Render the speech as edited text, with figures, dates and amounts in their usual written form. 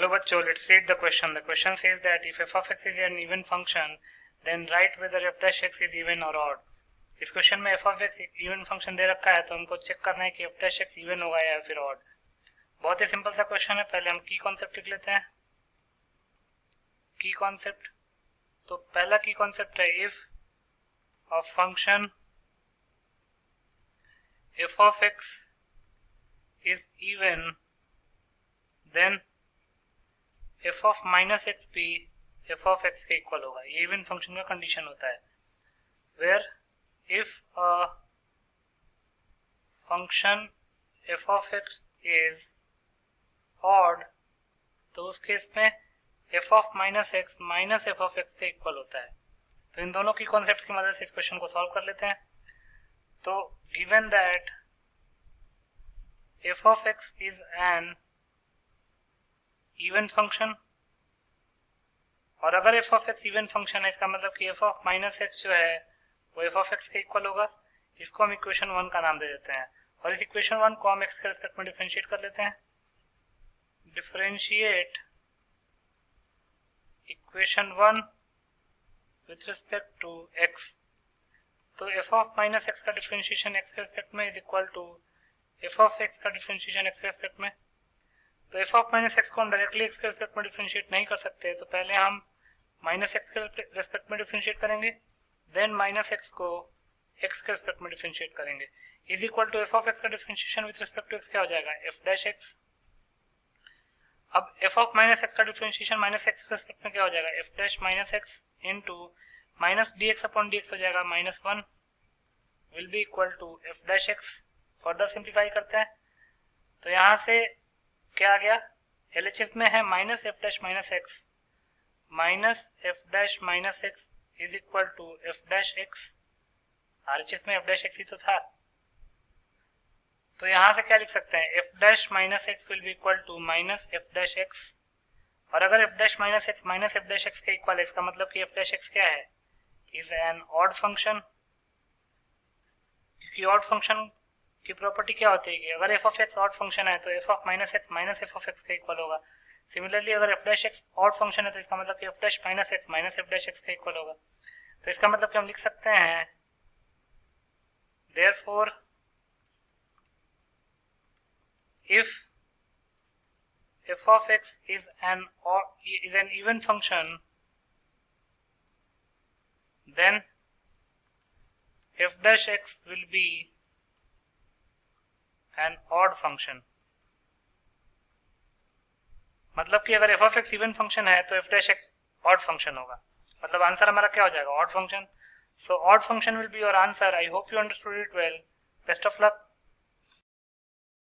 Hello bachcho, let's read the question. The question says that if f of x is an even function, then write whether f dash x is even or odd. इस question में f of x even function दे रखा है, तो हमको check करना है कि f dash x इवन होगा या फिर ऑड. बहुत ही सिंपल सा क्वेश्चन है. पहले हम की कॉन्सेप्ट लिख लेते हैं. की कॉन्सेप्ट, तो पहला की कॉन्सेप्ट है if of function f of x is even, then f of minus x भी f of x के इक्वल होगा. ये इवन फंक्शन का कंडीशन होता है. Where if a function f of x is odd, तो उस केस में f of minus x minus f of x के इक्वल होता है. तो इन दोनों की कॉन्सेप्ट्स की मदद से इस क्वेश्चन को सॉल्व कर लेते हैं. तो given that f of x is an even function, और अगर f of x even function है इसका मतलब कि f of माइनस एक्स जो है वो f of x के इक्वल होगा. इसको हम इक्वेशन 1 का नाम दे देते हैं, और इस इक्वेशन 1 को हम x के रिस्पेक्ट में डिफरेंशिएट कर लेते हैं. Differentiate equation 1 with respect to x. तो f of माइनस एक्स का डिफरेंशिएशन x के रिस्पेक्ट में is equal to f of x का डिफरेंशिएशन x के रिस्पेक्ट में. तो f of माइनस एक्स को हम डायरेक्टली x के रिस्पेक्ट में डिफरेंशिएट नहीं कर सकते, तो पहले हम माइनस एक्स के रिस्पेक्ट में डिफरेंशिएट करेंगे, देन माइनस एक्स को x के रिस्पेक्ट में डिफरेंशिएट करेंगे. Is equal to f of x का differentiation with respect to x क्या हो जाएगा, f dash x. अब f of माइनस एक्स का डिफरेंशिएशन माइनस एक्स के रिस्पेक्ट में क्या हो जाएगा, f dash minus x into minus dx upon dx हो जाएगा minus 1 will be equal to f dash x. Further simplify करते हैं, तो यहाँ से क्या आ गया, LHS में है minus f dash minus x minus f dash minus x is equal to f dash x. RHS में f dash x ही तो था, तो यहाँ से क्या लिख सकते हैं, f dash minus x will be equal to minus f dash x. और अगर f dash minus x minus f dash x के इक्वल है इसका मतलब कि f dash x क्या है, इज एन ऑड फंक्शन. क्योंकि ऑड फंक्शन की प्रॉपर्टी क्या होती है कि अगर f of x odd function है तो f of minus x minus f of x के इक्वल होगा. सिमिलरली अगर f dash x odd function है तो इसका मतलब कि f dash minus x minus f dash x के इक्वल होगा. तो इसका मतलब कि हम लिख सकते हैं therefore if f of x is an even function, then f dash x will be an odd function. मतलब कि अगर f of x even function है तो f dash x odd function होगा. मतलब आंसर हमारा क्या हो जाएगा, odd function. So odd function will be your answer. I hope you understood it well. Best of luck.